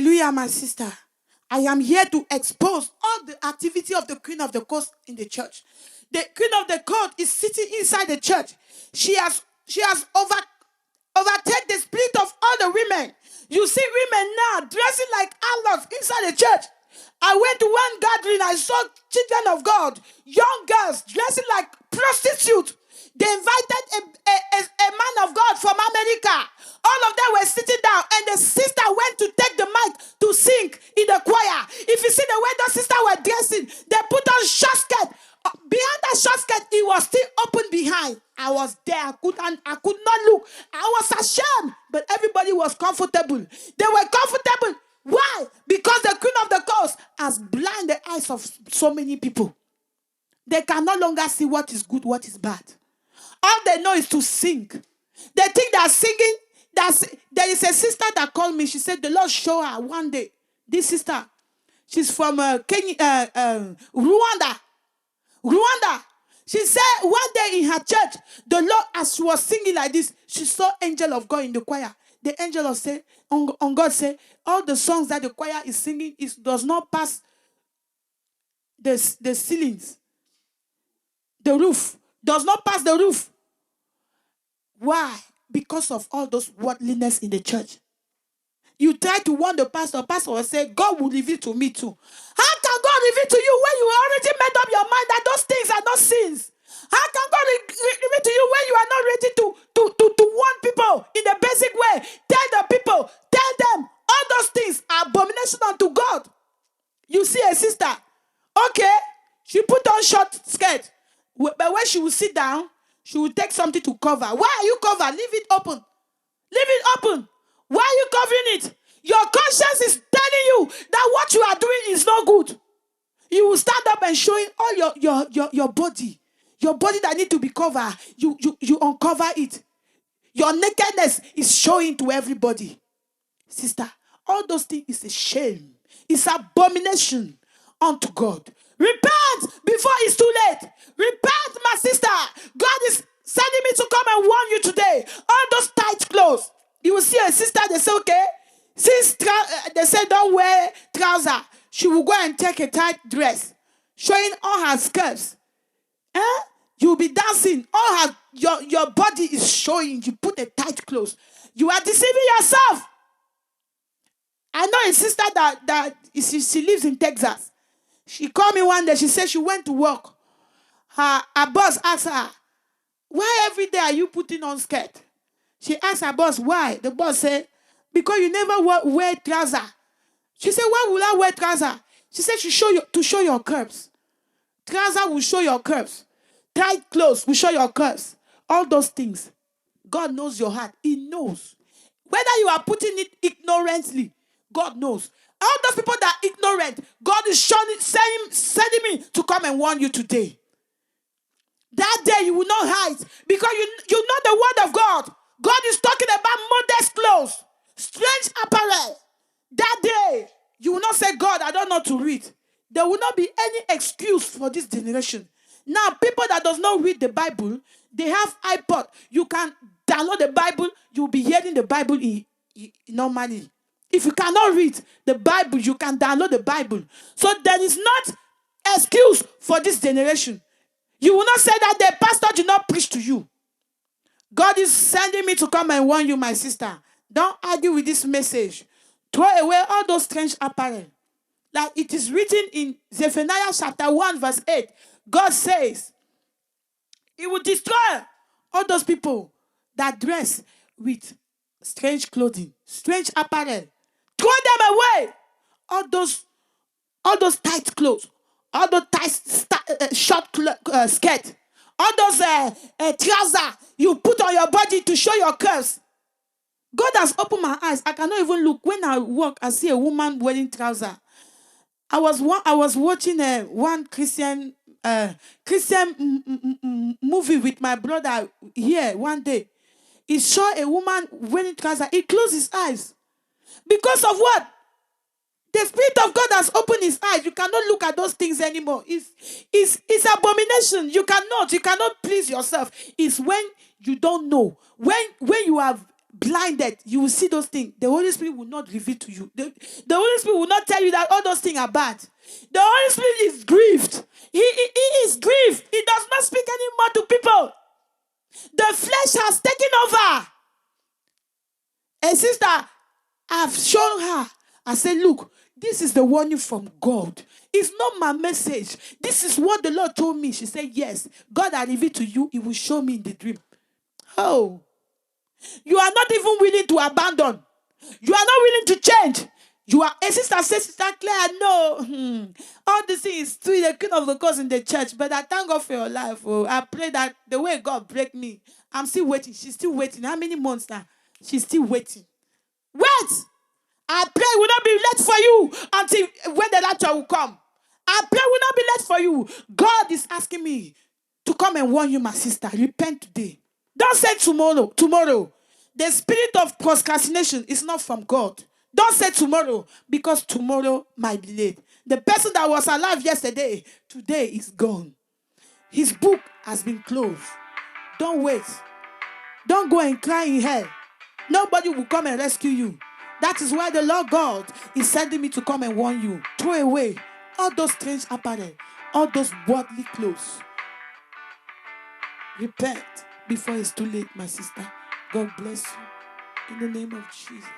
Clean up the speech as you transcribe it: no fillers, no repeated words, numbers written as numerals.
Hallelujah, my sister. I am here to expose all the activity of the Queen of the Coast in the church. The Queen of the Coast is sitting inside the church. She has overtaken the spirit of all the women. You see women now dressing like outlaws inside the church. I went to one gathering. I saw children of God, young girls dressing like prostitutes. They invited a man of God from America. All of them were sitting down, and the sister went to take the mic to sing in the choir. If you see the way those sisters were dressing, they put on short skirt. Behind that short skirt, it was still open behind. I was there. I could not look. I was ashamed, but everybody was comfortable. They were comfortable. Why? Because the Queen of the Coast has blinded the eyes of so many people. They can no longer see what is good, what is bad. All they know is to sing. They think they're singing. There is a sister that called me. She said the Lord showed her one day. This sister, she's from Rwanda. She said one day in her church, the Lord, as she was singing like this, she saw angel of God in the choir. The angel of God said, all the songs that the choir is singing does not pass the ceilings. The roof. Does not pass the roof. Why? Because of all those worldliness in the church. You try to warn the pastor will say, God will reveal to me too. How can God reveal to you when you already made up your mind that those things are not sins? How can God reveal to you when you are not ready to warn people in the basic way? Tell the people, tell them, all those things are abomination unto God. You see a sister, okay, she put on short skirt, but when she will sit down, she will take something to cover. Why are you covered? Leave it open. Leave it open. Why are you covering it? Your conscience is telling you that what you are doing is not good. You will stand up and showing all your body. Your body that need to be covered. You uncover it. Your nakedness is showing to everybody. Sister, all those things is a shame. It's abomination unto God. Repent before it's too late. Repent, my sister. God is sending me to come and warn you today. All those tight clothes. You will see a sister, they say, okay, since they say don't wear trousers, she will go and take a tight dress, showing all her skirts. You will be dancing. Your body is showing. You put a tight clothes. You are deceiving yourself. I know a sister that she lives in Texas. She called me one day. She said she went to work. Her boss asked her, why every day are you putting on skirt? She asked her boss, why? The boss said, because you never wear trousers. She said, why will I wear trousers? She said, to show your curves. Trousers will show your curves. Tight clothes will show your curves. All those things. God knows your heart. He knows. Whether you are putting it ignorantly, God knows. All those people that are ignorant, God is sending me to come and warn you today. That day you will not hide because you know the word of God. God is talking about modest clothes, strange apparel. That day, you will not say, God, I don't know to read. There will not be any excuse for this generation. Now, people that does not read the Bible, they have iPod. You can download the Bible. You'll be hearing the Bible normally. If you cannot read the Bible, you can download the Bible. So there is not excuse for this generation. You will not say that the pastor did not preach to you. God is sending me to come and warn you, my sister. Don't argue with this message. Throw away all those strange apparel. Like it is written in Zephaniah chapter 1 verse 8. God says, He will destroy all those people that dress with strange clothing, strange apparel. Throw them away. All those tight clothes, all those tight short skirt, all those trousers you put on your body to show your curves. God has opened my eyes. I cannot even look. When I walk, I see a woman wearing trousers. I was watching one Christian movie with my brother here one day. He saw a woman wearing trousers. He closed his eyes. Because of what? The Spirit of God has opened his eyes. You cannot look at those things anymore. It's abomination. You cannot please yourself. It's when you don't know. When you are blinded, you will see those things. The Holy Spirit will not reveal to you. The Holy Spirit will not tell you that all those things are bad. The Holy Spirit is grieved. He is grieved. He does not speak anymore to people. The flesh has taken over. A sister, I've shown her. I said, look, this is the warning from God. It's not my message. This is what the Lord told me. She said, yes. God had revealed to you. He will show me in the dream. Oh. You are not even willing to abandon. You are not willing to change. You are a sister says, Sister Claire, no. All this thing is still the king of the cause in the church. But I thank God for your life. Oh. I pray that the way God break me, I'm still waiting. She's still waiting. How many months now? She's still waiting. Wait! I pray will not be late for you until when the rapture will come. I pray will not be late for you. God is asking me to come and warn you, my sister. Repent today. Don't say tomorrow. Tomorrow. The spirit of procrastination is not from God. Don't say tomorrow, because tomorrow might be late. The person that was alive yesterday, today is gone. His book has been closed. Don't wait. Don't go and cry in hell. Nobody will come and rescue you. That is why the Lord God is sending me to come and warn you. Throw away all those strange apparel, all those worldly clothes. Repent before it's too late, my sister. God bless you. In the name of Jesus.